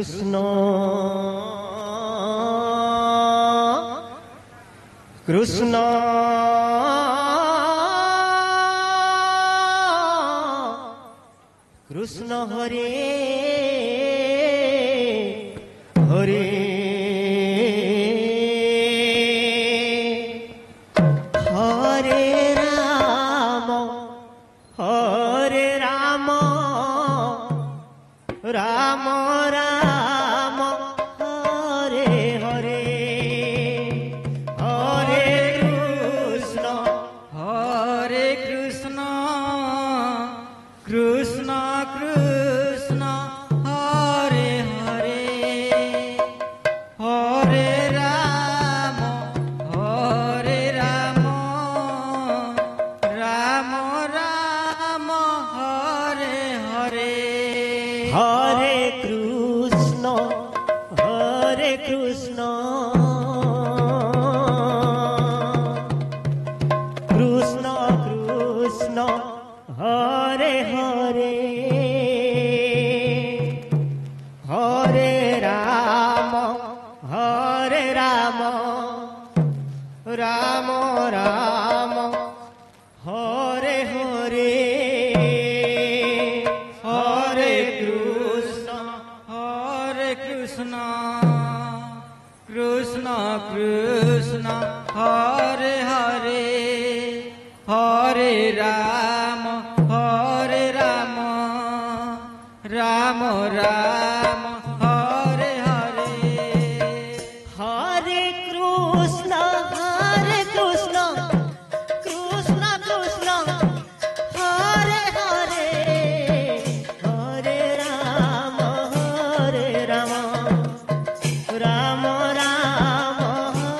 Krishna Krishna Krishna Hare Hare Hare Ram Ram Ram Hare Hare Hare Krishna Krishna Krishna Hare Hare Hare Ram Ram Ram Hare Hare Hare Krishna Krishna Krishna Hare Hare Hare Ram Ram Ram Hare Hare Hare Krishna Krishna Krishna Hare Hare Hare Ram Ram Ram Hare Hare Hare Krishna Krishna Krishna Hare Hare Hare Ram Ram Ram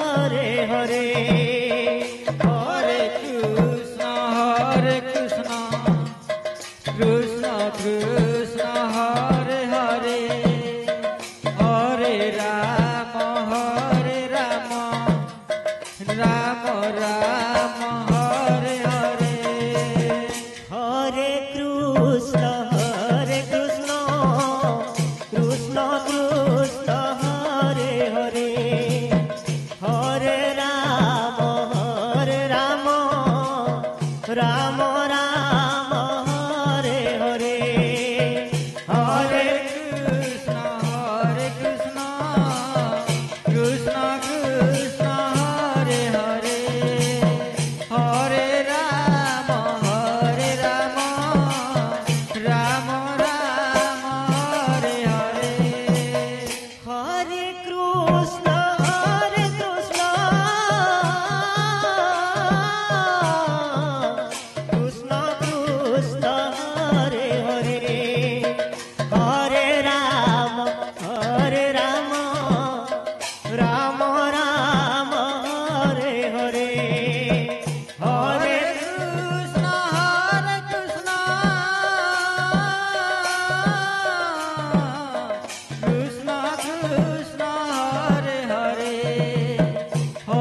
Hare Hare Hare Krishna Krishna Krishna Hare Hare Hare Ram Ram Ram Hare Hare Hare Krishna Krishna Krishna Hare Hare Hare Ram Ram Ram Hare Hare Hare Krishna Krishna Krishna Hare Hare Hare Ram Ram Ram Hare Hare Hare Krishna Krishna Krishna Hare Hare Hare Ram Ram Ram Hare Hare Hare Krishna Krishna Krishna Hare Hare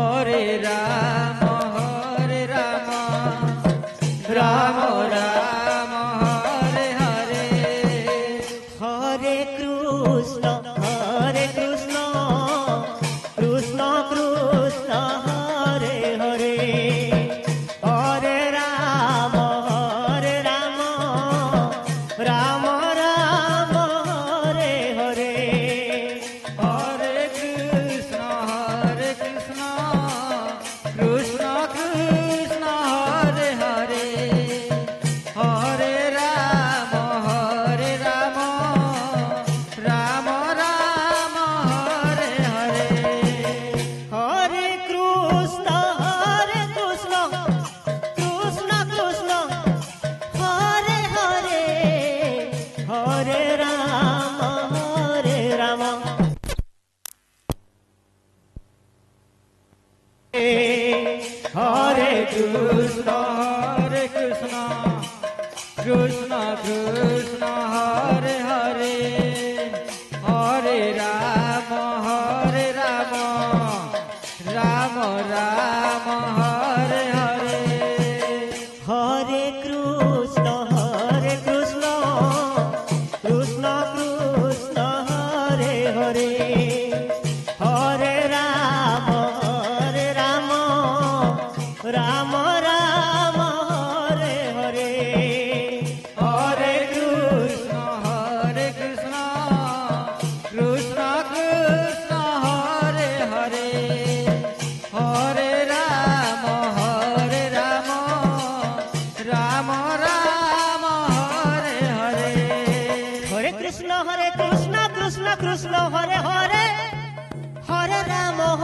Hare Ram Ram Ram Hare Hare Hare Krishna Krishna Krishna Hare Hare Hare Ram Ram Ram Hare Hare Hare Krishna Krishna Krishna Hare Hare Hare Ram Ram Ram Hare Hare Hare Krishna Krishna Krishna Hare Hare Hare Ram Hare Krishna Krishna Krishna Hare Hare Hare Ram Ram Ram Hare Hare Hare Krishna Krishna Krishna Hare Rama